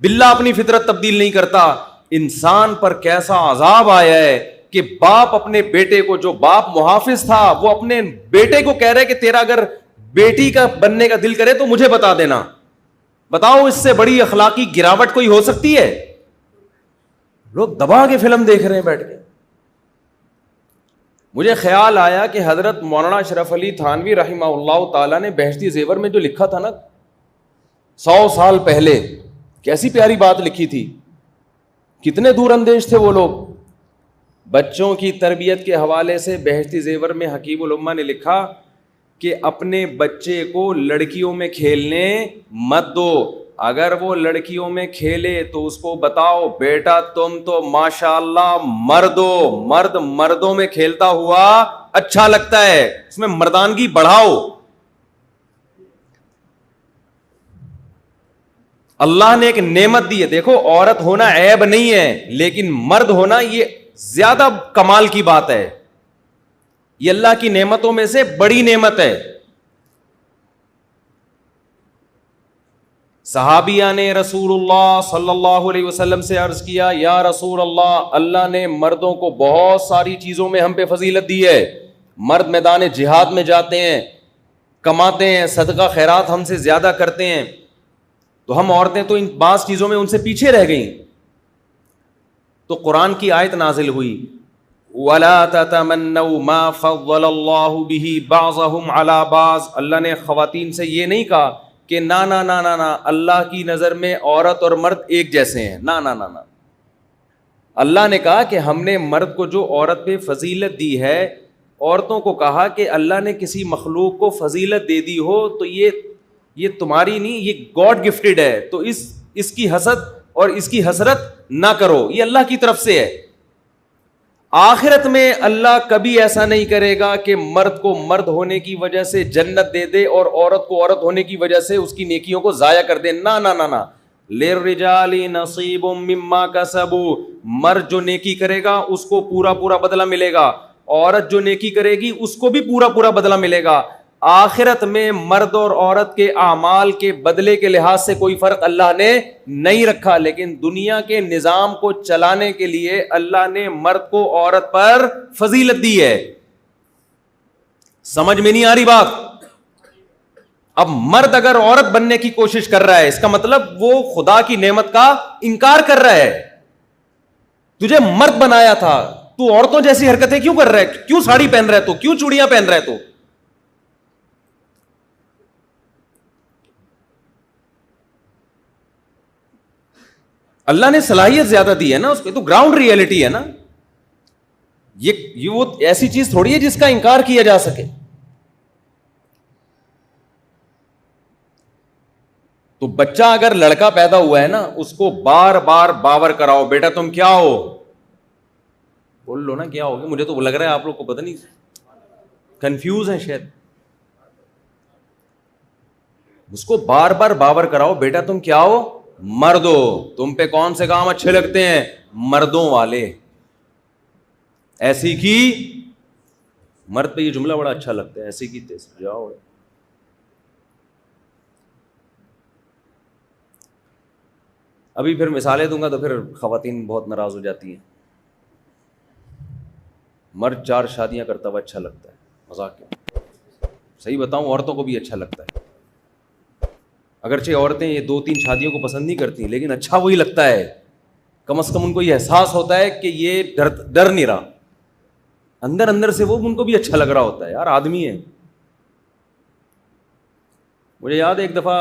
بلا اپنی فطرت تبدیل نہیں کرتا. انسان پر کیسا عذاب آیا ہے کہ کہ باپ اپنے بیٹے کو, جو باپ محافظ تھا وہ اپنے بیٹے کو کہہ رہے کہ تیرا اگر بیٹی کا بننے کا دل کرے تو مجھے بتا دینا. بتاؤ اس سے بڑی اخلاقی گراوٹ کوئی ہو سکتی ہے؟ لوگ دبا کے فلم دیکھ رہے ہیں بیٹھ کے. مجھے خیال آیا کہ حضرت مولانا اشرف علی تھانوی رحمہ اللہ تعالیٰ نے بہشتی زیور میں جو لکھا تھا نا 100 سال پہلے, کیسی پیاری بات لکھی تھی. کتنے دور اندیش تھے وہ لوگ. بچوں کی تربیت کے حوالے سے بہشتی زیور میں حکیم الامہ نے لکھا کہ اپنے بچے کو لڑکیوں میں کھیلنے مت دو. اگر وہ لڑکیوں میں کھیلے تو اس کو بتاؤ بیٹا تم تو ماشاءاللہ مرد ہو, مرد مردوں میں کھیلتا ہوا اچھا لگتا ہے, اس میں مردانگی بڑھاؤ. اللہ نے ایک نعمت دی ہے, دیکھو عورت ہونا عیب نہیں ہے, لیکن مرد ہونا یہ زیادہ کمال کی بات ہے. یہ اللہ کی نعمتوں میں سے بڑی نعمت ہے. صحابیہ نے رسول اللہ صلی اللہ علیہ وسلم سے عرض کیا, یا رسول اللہ, اللہ نے مردوں کو بہت ساری چیزوں میں ہم پہ فضیلت دی ہے. مرد میدان جہاد میں جاتے ہیں, کماتے ہیں, صدقہ خیرات ہم سے زیادہ کرتے ہیں, تو ہم عورتیں تو ان بعض چیزوں میں ان سے پیچھے رہ گئیں. تو قرآن کی آیت نازل ہوئی, وَلَا تَتَمَنَّوْا مَا فَضَّلَ اللَّهُ بِهِ بَعْضَهُمْ عَلَى بَعْضٍ. اللہ نے خواتین سے یہ نہیں کہا کہ نا نا نا نا نا اللہ کی نظر میں عورت اور مرد ایک جیسے ہیں, نا نا نا نا. اللہ نے کہا کہ ہم نے مرد کو جو عورت پہ فضیلت دی ہے, عورتوں کو کہا کہ اللہ نے کسی مخلوق کو فضیلت دے دی ہو تو یہ تمہاری نہیں, یہ گاڈ گفٹڈ ہے, تو اس کی حسد اور اس کی حسرت نہ کرو, یہ اللہ کی طرف سے ہے. آخرت میں اللہ کبھی ایسا نہیں کرے گا کہ مرد کو مرد ہونے کی وجہ سے جنت دے دے اور عورت کو عورت ہونے کی وجہ سے اس کی نیکیوں کو ضائع کر دے. نا نا نا نا, لِلرِّجَالِ نَصِيبٌ مِّمَّا كَسَبُوا. مرد جو نیکی کرے گا اس کو پورا پورا بدلہ ملے گا, عورت جو نیکی کرے گی اس کو بھی پورا پورا بدلہ ملے گا. آخرت میں مرد اور عورت کے اعمال کے بدلے کے لحاظ سے کوئی فرق اللہ نے نہیں رکھا, لیکن دنیا کے نظام کو چلانے کے لیے اللہ نے مرد کو عورت پر فضیلت دی ہے. سمجھ میں نہیں آ رہی بات؟ اب مرد اگر عورت بننے کی کوشش کر رہا ہے, اس کا مطلب وہ خدا کی نعمت کا انکار کر رہا ہے. تجھے مرد بنایا تھا, تو عورتوں جیسی حرکتیں کیوں کر رہا ہے؟ کیوں ساڑی پہن رہا ہے تو, کیوں چوڑیاں پہن رہا ہے تو؟ اللہ نے صلاحیت زیادہ دی ہے نا اس پہ, تو گراؤنڈ ریئلٹی ہے نا. یہ وہ ایسی چیز تھوڑی ہے جس کا انکار کیا جا سکے. تو بچہ اگر لڑکا پیدا ہوا ہے نا, اس کو بار بار باور کراؤ, بیٹا تم کیا ہو, بول لو نا کیا ہوگا. مجھے تو لگ رہا ہے آپ لوگ کو پتہ نہیں, کنفیوز ہیں شاید. اس کو بار بار باور کراؤ, بیٹا تم کیا ہو, مرد ہو. تم پہ کون سے کام اچھے لگتے ہیں, مردوں والے. ایسی کی, مرد پہ یہ جملہ بڑا اچھا لگتا ہے, ایسی کی تیز جاؤ. ابھی پھر مثالیں دوں گا تو پھر خواتین بہت ناراض ہو جاتی ہیں. مرد 4 شادیاں کرتا ہوا اچھا لگتا ہے, مذاق کیا, صحیح بتاؤں عورتوں کو بھی اچھا لگتا ہے. اگرچہ عورتیں یہ 2-3 شادیوں کو پسند نہیں کرتی, لیکن اچھا وہی لگتا ہے. کم از کم ان کو یہ احساس ہوتا ہے کہ یہ ڈر نہیں رہا, اندر اندر سے وہ ان کو بھی اچھا لگ رہا ہوتا ہے, یار آدمی ہے. مجھے یاد ہے ایک دفعہ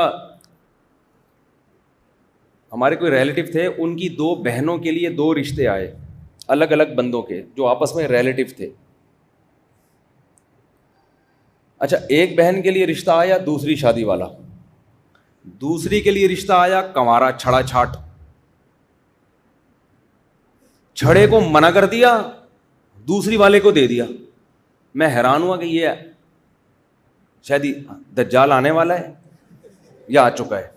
ہمارے کوئی ریلیٹیو تھے, ان کی 2 بہنوں کے لیے 2 رشتے آئے, الگ الگ بندوں کے جو آپس میں ریلیٹیو تھے. اچھا, ایک بہن کے لیے رشتہ آیا دوسری شادی والا, دوسری کے لیے رشتہ آیا کنوارا چھڑا چھاٹ. چھڑے کو منع کر دیا, دوسری والے کو دے دیا. میں حیران ہوا کہ یہ شاید دجال آنے والا ہے یا آ چکا ہے,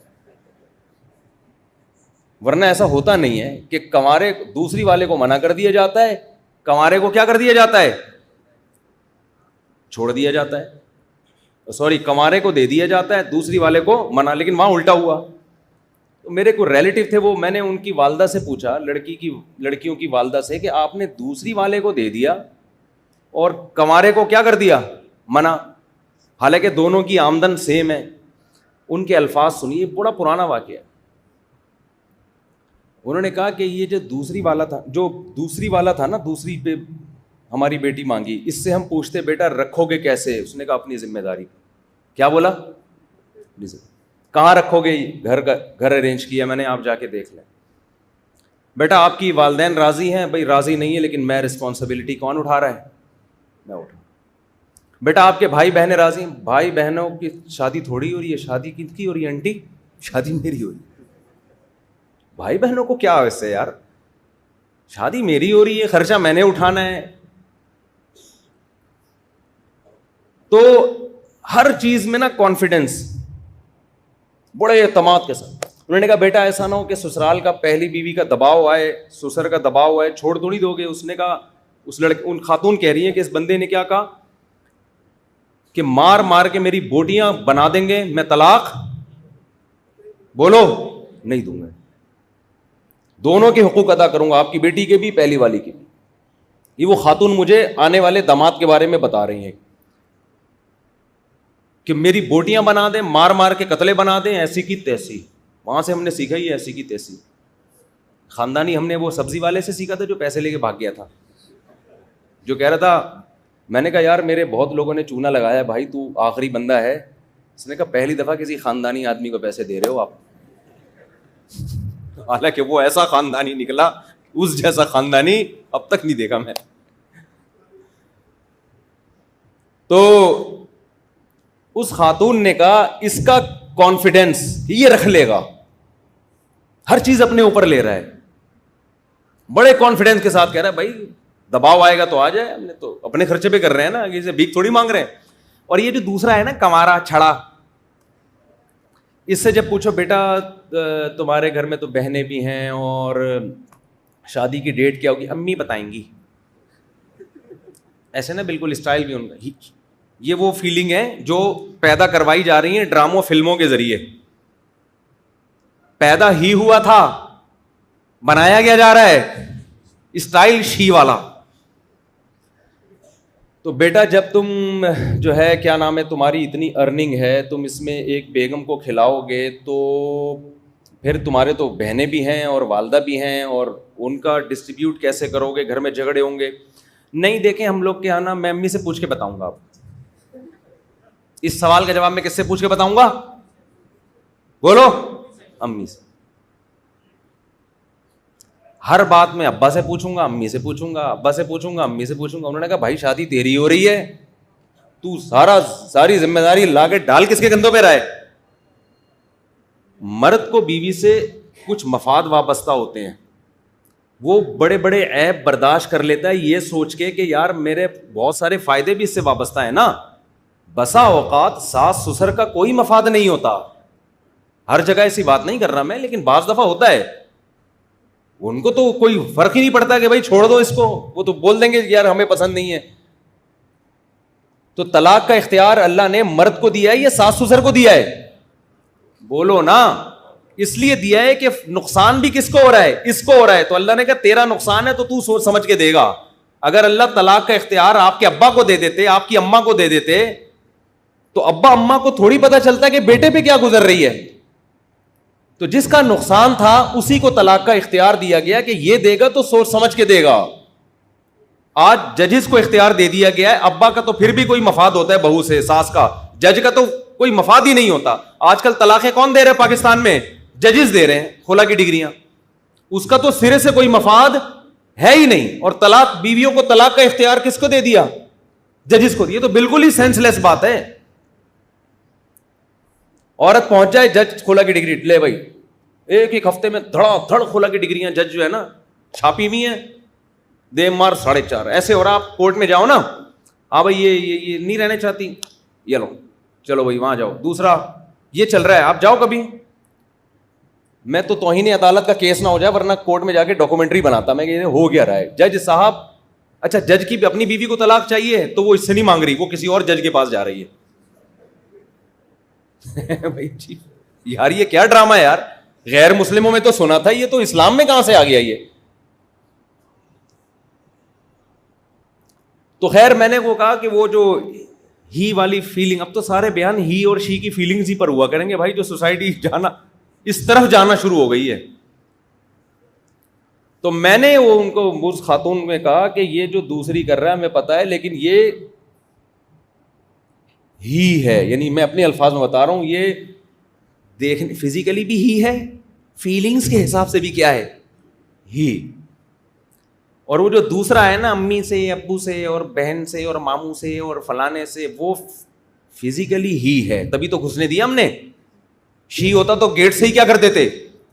ورنہ ایسا ہوتا نہیں ہے کہ کنوارے دوسری والے کو منع کر دیا جاتا ہے, کنوارے کو کیا کر دیا جاتا ہے, چھوڑ دیا جاتا ہے, سوری کنوارے کو دے دیا جاتا ہے, دوسری والے کو منع. لیکن وہاں الٹا ہوا. میرے کو ریلیٹیو تھے وہ, میں نے ان کی والدہ سے پوچھا, لڑکیوں کی والدہ سے, کہ آپ نے دوسری والے کو دے دیا اور کنوارے کو کیا کر دیا, منع, حالانکہ دونوں کی آمدن سیم ہے. ان کے الفاظ سنیے, بڑا پرانا واقعہ ہے. انہوں نے کہا کہ یہ جو دوسری والا تھا نا, دوسری پہ ہماری بیٹی مانگی, اس سے ہم پوچھتے بیٹا رکھو گے کیسے, اس نے کہا اپنی ذمہ داری. کیا بولا, کہاں رکھو گے, گھر ارینج کیا میں نے, آپ جا کے دیکھ لیں. بیٹا آپ کی والدین راضی ہیں, بھائی راضی نہیں ہے, لیکن میں رسپانسبلٹی کون اٹھا رہا ہے, میں اٹھا. بیٹا آپ کے بھائی بہنیں راضی ہیں, بھائی بہنوں کی شادی تھوڑی ہو رہی ہے, شادی کن کی ہو رہی ہے آنٹی, شادی میری ہو رہی ہے. بھائی بہنوں کو کیا اس سے یار, شادی میری ہو رہی ہے, خرچہ میں نے اٹھانا ہے. تو ہر چیز میں نا کانفیڈنس, بڑے اعتماد کے ساتھ. انہوں نے کہا بیٹا ایسا نہ ہو کہ سسرال کا پہلی بیوی کا دباؤ آئے, سسر کا دباؤ آئے, چھوڑ تو نہیں دو گے. اس نے کہا, ان خاتون کہہ رہی ہیں کہ اس بندے نے کیا کہا کہ مار مار کے میری بوٹیاں بنا دیں گے, میں طلاق بولو نہیں دوں گا, دونوں کے حقوق ادا کروں گا, آپ کی بیٹی کے بھی, پہلی والی کے بھی. یہ وہ خاتون مجھے آنے والے داماد کے بارے میں بتا رہی ہیں کہ میری بوٹیاں بنا دیں, مار مار کے قتلے بنا دیں, ایسی کی تیسی. وہاں سے ہم نے سیکھا ہی ایسی کی تیسی. خاندانی ہم نے وہ سبزی والے سے سیکھا تھا جو پیسے لے کے بھاگ گیا تھا, جو کہہ رہا تھا, میں نے کہا یار میرے بہت لوگوں نے چونا لگایا بھائی, تو آخری بندہ ہے. اس نے کہا پہلی دفعہ کسی خاندانی آدمی کو پیسے دے رہے ہو آپ. حالانکہ وہ ایسا خاندانی نکلا, اس جیسا خاندانی اب تک نہیں دیکھا میں. تو اس خاتون نے کہا اس کا کانفیڈینس یہ رکھ لے گا, ہر چیز اپنے اوپر لے رہا ہے, بڑے کانفیڈینس کے ساتھ کہہ رہا ہے بھائی دباؤ آئے گا تو آ جائے, ہم نے تو اپنے خرچے پہ کر رہے ہیں نا, اسے بھیک تھوڑی مانگ رہے ہیں. اور یہ جو دوسرا ہے نا کنوارا چھڑا, اس سے جب پوچھو بیٹا تمہارے گھر میں تو بہنیں بھی ہیں اور شادی کی ڈیٹ کیا ہوگی, امی بتائیں گی. ایسے نا بالکل اسٹائل بھی ان کا. یہ وہ فیلنگ ہے جو پیدا کروائی جا رہی ہیں ڈراموں فلموں کے ذریعے. پیدا ہی ہوا تھا, بنایا گیا جا رہا ہے اسٹائل شی والا. تو بیٹا جب تم جو ہے کیا نام ہے, تمہاری اتنی ارننگ ہے, تم اس میں ایک بیگم کو کھلاؤ گے تو پھر تمہارے تو بہنیں بھی ہیں اور والدہ بھی ہیں, اور ان کا ڈسٹریبیوٹ کیسے کرو گے, گھر میں جھگڑے ہوں گے. نہیں دیکھیں ہم لوگ کے آنا, میں امی سے پوچھ کے بتاؤں گا. آپ اس سوال کا جواب میں کس سے پوچھ کے بتاؤں گا, بولو, امی سے. ہر بات میں ابا سے پوچھوں گا, امی سے پوچھوں گا, ابا سے پوچھوں گا, امی سے پوچھوں گا. انہوں نے کہا بھائی شادی تیری ہو رہی ہے, تو ساری ذمہ داری لا کے ڈال کس کے کندھوں پہ رہے. مرد کو بیوی سے کچھ مفاد وابستہ ہوتے ہیں, وہ بڑے بڑے عیب برداشت کر لیتا ہے یہ سوچ کے کہ یار میرے بہت سارے فائدے بھی اس سے وابستہ ہیں نا. بسا اوقات ساس سسر کا کوئی مفاد نہیں ہوتا, ہر جگہ ایسی بات نہیں کر رہا میں, لیکن بعض دفعہ ہوتا ہے. ان کو تو کوئی فرق ہی نہیں پڑتا کہ بھائی چھوڑ دو اس کو, وہ تو بول دیں گے یار ہمیں پسند نہیں ہے. تو طلاق کا اختیار اللہ نے مرد کو دیا ہے یا ساس سسر کو دیا ہے, بولو نا. اس لیے دیا ہے کہ نقصان بھی کس کو ہو رہا ہے, اس کو ہو رہا ہے. تو اللہ نے کہا تیرا نقصان ہے تو سوچ سمجھ کے دے گا. اگر اللہ طلاق کا اختیار آپ کے ابا کو دے دیتے, آپ کی اماں کو دے دیتے, تو ابا اماں کو تھوڑی پتا چلتا کہ بیٹے پہ کیا گزر رہی ہے. تو جس کا نقصان تھا اسی کو طلاق کا اختیار دیا گیا کہ یہ دے گا تو سوچ سمجھ کے دے گا. آج ججز کو اختیار دے دیا گیا ہے. ابا کا تو پھر بھی کوئی مفاد ہوتا ہے بہو سے, ساس کا, جج کا تو کوئی مفاد ہی نہیں ہوتا. آج کل طلاقیں کون دے رہے ہیں پاکستان میں, ججز دے رہے ہیں, خلا کی ڈگریاں. اس کا تو سرے سے کوئی مفاد ہے ہی نہیں. اور طلاق, بیویوں کو طلاق کا اختیار کس کو دے دیا, ججز کو دیا. تو بالکل ہی سینس لیس بات ہے. عورت پہنچ جائے جج خلا کی ڈگری لے بھائی, ایک ہفتے میں دھڑا دھڑ خلا کی ڈگریاں جج جو ہے نا چھاپی ہوئی ہیں, دے مار 4.5 ایسے. اور آپ کورٹ میں جاؤ نا, ہاں بھائی یہ نہیں رہنے چاہتی, یہ لو چلو بھائی وہاں جاؤ. دوسرا یہ چل رہا ہے, آپ جاؤ کبھی. میں تو توہین عدالت کا کیس نہ ہو جائے, ورنہ کورٹ میں جا کے ڈاکومنٹری بناتا میں کہ ہو گیا رہا ہے. جج صاحب, اچھا جج کی اپنی بیوی کو طلاق چاہیے تو وہ اس سے نہیں مانگ رہی, وہ کسی اور جج کے پاس جا رہی ہے. بھائی جی یار یہ کیا ڈرامہ ہے یار. غیر مسلموں میں تو سنا تھا, یہ تو اسلام میں کہاں سے آ گیا یہ؟ تو خیر میں نے وہ کہا کہ وہ جو ہی والی فیلنگ, اب تو سارے بیان ہی اور شی کی فیلنگز ہی پر ہوا کریں گے بھائی, جو سوسائٹی جانا اس طرف جانا شروع ہو گئی ہے. تو میں نے وہ ان کو اس خاتون میں کہا کہ یہ جو دوسری کر رہا ہے ہمیں پتا ہے, لیکن یہ ہی ہے, یعنی میں اپنے الفاظ میں بتا رہا ہوں, یہ دیکھنے فزیکلی بھی ہی ہے, فیلنگز کے حساب سے بھی کیا ہے, ہی. اور وہ جو دوسرا ہے نا امی سے, ابو سے, اور بہن سے, اور ماموں سے, اور فلانے سے, وہ فزیکلی ہی ہے, تبھی تو گھسنے دیا ہم نے. شی ہوتا تو گیٹ سے ہی کیا کر دیتے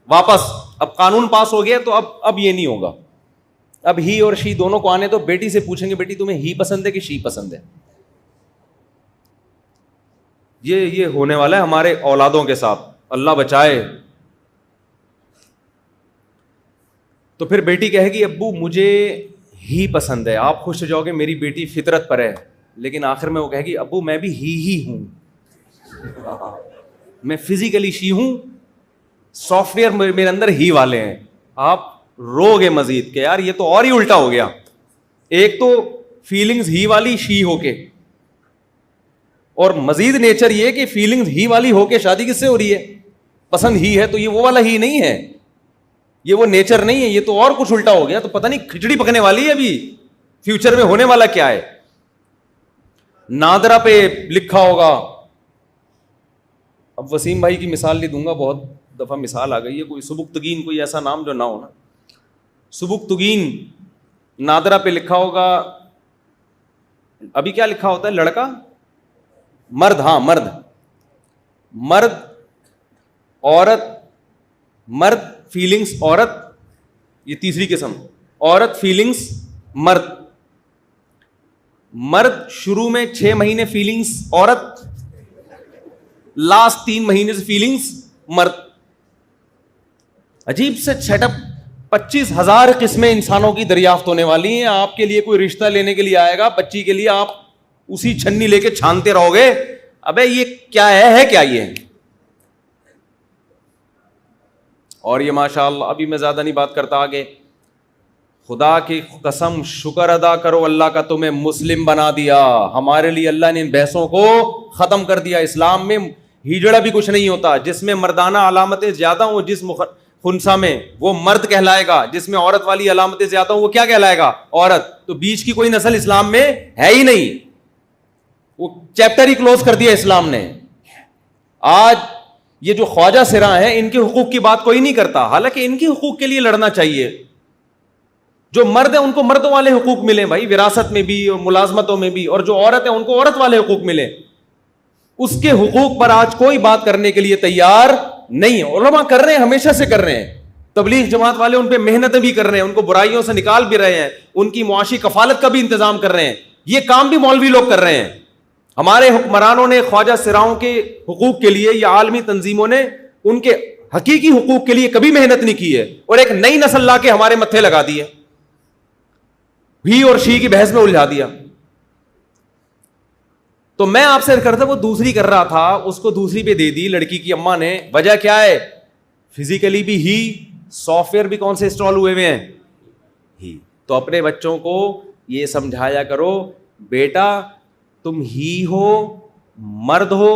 واپس. اب قانون پاس ہو گیا تو اب یہ نہیں ہوگا. اب ہی اور شی دونوں کو آنے تو بیٹی سے پوچھیں گے بیٹی تمہیں ہی پسند ہے کہ شی پسند ہے. یہ ہونے والا ہے ہمارے اولادوں کے ساتھ, اللہ بچائے. تو پھر بیٹی کہے گی ابو مجھے ہی پسند ہے, آپ خوش ہو جاؤ گے میری بیٹی فطرت پر ہے. لیکن آخر میں وہ کہے گی ابو میں بھی ہی ہوں, میں فزیکلی شی ہوں, سافٹ ویئر میرے اندر ہی والے ہیں. آپ رو گے مزید کہ یار یہ تو اور ہی الٹا ہو گیا, ایک تو فیلنگز ہی والی شی ہو کے, اور مزید نیچر یہ کہ فیلنگز ہی والی ہو کے شادی کس سے ہو رہی ہے, پسند ہی ہے, تو یہ وہ والا ہی نہیں ہے, یہ وہ نیچر نہیں ہے, یہ تو اور کچھ الٹا ہو گیا. تو پتہ نہیں کھچڑی پکنے والی ہے ابھی, فیوچر میں ہونے والا کیا ہے. نادرا پہ لکھا ہوگا, اب وسیم بھائی کی مثال نہیں دوں گا, بہت دفعہ مثال آ گئی ہے, کوئی سبکتگین, کوئی ایسا نام جو نہ ہونا, سبکتگین, نادرا پہ لکھا ہوگا. ابھی کیا لکھا ہوتا ہے لڑکا مرد, ہاں مرد, مرد عورت, مرد فیلنگز عورت, یہ تیسری قسم, عورت فیلنگز مرد. مرد شروع میں 6 مہینے فیلنگز عورت, لاسٹ 3 مہینے سے فیلنگز مرد. عجیب سے سیٹ اپ. 25,000 قسمیں انسانوں کی دریافت ہونے والی ہیں. آپ کے لیے کوئی رشتہ لینے کے لیے آئے گا, بچی کے لیے آپ اسی چھنی لے کے چھانتے رہو گے, ابے یہ کیا ہے کیا یہ. اور یہ ماشاءاللہ, ابھی میں زیادہ نہیں بات کرتا آگے, خدا کی قسم شکر ادا کرو اللہ کا تمہیں مسلم بنا دیا. ہمارے لیے اللہ نے ان بحثوں کو ختم کر دیا. اسلام میں ہجڑا بھی کچھ نہیں ہوتا. جس میں مردانہ علامتیں زیادہ ہوں جس خنسا میں وہ مرد کہلائے گا, جس میں عورت والی علامتیں زیادہ ہوں وہ کیا کہلائے گا, عورت. تو بیچ کی کوئی نسل اسلام میں ہے ہی نہیں, وہ چیپٹر ہی کلوز کر دیا اسلام نے. آج یہ جو خواجہ سراں ہیں ان کے حقوق کی بات کوئی نہیں کرتا, حالانکہ ان کے حقوق کے لیے لڑنا چاہیے. جو مرد ہیں ان کو مردوں والے حقوق ملیں بھائی, وراثت میں بھی اور ملازمتوں میں بھی, اور جو عورت ہیں ان کو عورت والے حقوق ملیں. اس کے حقوق پر آج کوئی بات کرنے کے لیے تیار نہیں ہے. علماء کر رہے ہیں, ہمیشہ سے کر رہے ہیں, تبلیغ جماعت والے ان پہ محنتیں بھی کر رہے ہیں, ان کو برائیوں سے نکال بھی رہے ہیں, ان کی معاشی کفالت کا بھی انتظام کر رہے ہیں. یہ کام بھی مولوی لوگ کر رہے ہیں. ہمارے حکمرانوں نے خواجہ سراؤں کے حقوق کے لیے یا عالمی تنظیموں نے ان کے حقیقی حقوق کے لیے کبھی محنت نہیں کی ہے, اور ایک نئی نسل لا کے ہمارے متھے لگا دی ہے, ہی اور شی کی بحث میں الجھا دیا. تو میں آپ سے کرتا, وہ دوسری کر رہا تھا, اس کو دوسری پہ دے دی لڑکی کی اماں نے. وجہ کیا ہے, فزیکلی بھی ہی, سافٹ ویئر بھی کون سے انسٹال ہوئے ہوئے ہیں, ہی. تو اپنے بچوں کو یہ سمجھایا کرو, بیٹا تم ہی ہو, مرد ہو,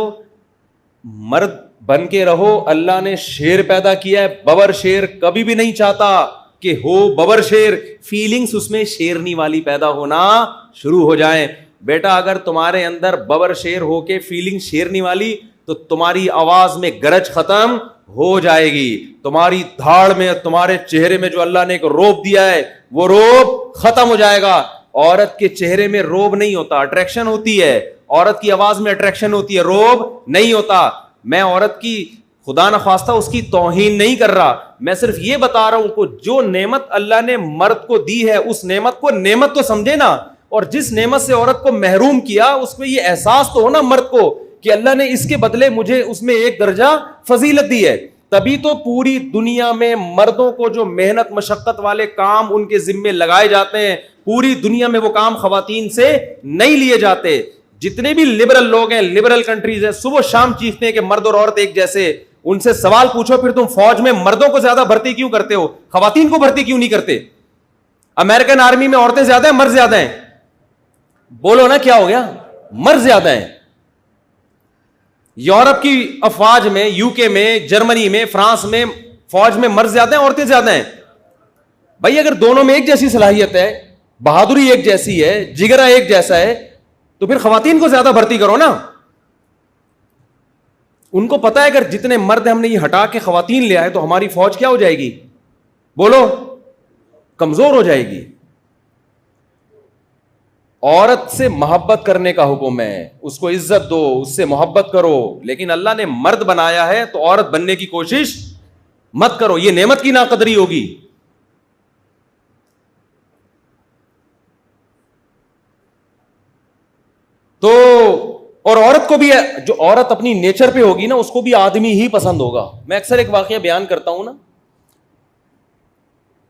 مرد بن کے رہو. اللہ نے شیر پیدا کیا ہے, ببر شیر کبھی بھی نہیں چاہتا کہ ہو ببر شیر, فیلنگز اس میں شیرنی والی پیدا ہونا شروع ہو جائیں. بیٹا اگر تمہارے اندر ببر شیر ہو کے فیلنگ شیرنی والی, تو تمہاری آواز میں گرج ختم ہو جائے گی, تمہاری دھاڑ میں, تمہارے چہرے میں جو اللہ نے ایک روب دیا ہے وہ روب ختم ہو جائے گا. عورت کے چہرے میں روب نہیں ہوتا, اٹریکشن ہوتی ہے. عورت کی آواز میں اٹریکشن ہوتی ہے, روب نہیں ہوتا. میں عورت کی خدا نخواستہ اس کی توہین نہیں کر رہا, میں صرف یہ بتا رہا ہوں کو جو نعمت اللہ نے مرد کو دی ہے اس نعمت کو نعمت تو سمجھے نا, اور جس نعمت سے عورت کو محروم کیا اس میں یہ احساس تو ہونا مرد کو کہ اللہ نے اس کے بدلے مجھے اس میں ایک درجہ فضیلت دی ہے. تبھی تو پوری دنیا میں مردوں کو جو محنت مشقت والے کام ان کے ذمے لگائے جاتے ہیں, پوری دنیا میں وہ کام خواتین سے نہیں لیے جاتے. جتنے بھی لبرل لوگ ہیں, لبرل کنٹریز ہیں, صبح شام چیختے ہیں کہ مرد اور عورت ایک جیسے, ان سے سوال پوچھو پھر تم فوج میں مردوں کو زیادہ بھرتی کیوں کرتے ہو, خواتین کو بھرتی کیوں نہیں کرتے؟ امریکن آرمی میں عورتیں زیادہ ہیں مرد زیادہ ہیں؟ بولو نا کیا ہو گیا, مرد زیادہ ہیں. یورپ کی افواج میں, یو کے میں, جرمنی میں, فرانس میں فوج میں مرد زیادہ ہیں عورتیں زیادہ ہیں؟ بھائی اگر دونوں میں ایک جیسی صلاحیت ہے, بہادری ایک جیسی ہے, جگرا ایک جیسا ہے, تو پھر خواتین کو زیادہ بھرتی کرو نا. ان کو پتا ہے اگر جتنے مرد ہم نے یہ ہٹا کے خواتین لے آئے تو ہماری فوج کیا ہو جائے گی؟ بولو, کمزور ہو جائے گی. عورت سے محبت کرنے کا حکم ہے, اس کو عزت دو, اس سے محبت کرو, لیکن اللہ نے مرد بنایا ہے تو عورت بننے کی کوشش مت کرو, یہ نعمت کی ناقدری ہوگی. تو اور عورت کو بھی, جو عورت اپنی نیچر پہ ہوگی نا اس کو بھی آدمی ہی پسند ہوگا. میں اکثر ایک واقعہ بیان کرتا ہوں نا,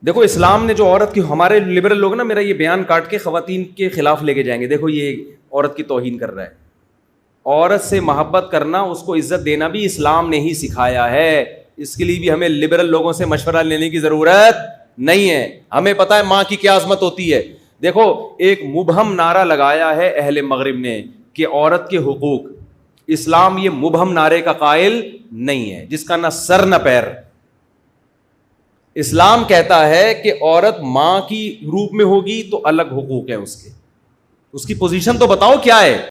دیکھو اسلام نے جو عورت کی, ہمارے لبرل لوگ نا میرا یہ بیان کاٹ کے خواتین کے خلاف لے کے جائیں گے, دیکھو یہ عورت کی توہین کر رہا ہے. عورت سے محبت کرنا, اس کو عزت دینا بھی اسلام نے ہی سکھایا ہے. اس کے لیے بھی ہمیں لبرل لوگوں سے مشورہ لینے کی ضرورت نہیں ہے, ہمیں پتا ہے ماں کی کیا عظمت ہوتی ہے. دیکھو ایک مبہم نعرہ لگایا ہے اہل مغرب نے کہ عورت کے حقوق, اسلام یہ مبہم نعرے کا قائل نہیں ہے جس کا نہ سر نہ پیر. اسلام کہتا ہے کہ عورت ماں کی روپ میں ہوگی تو الگ حقوق ہے اس کے, اس کی پوزیشن تو بتاؤ کیا ہے.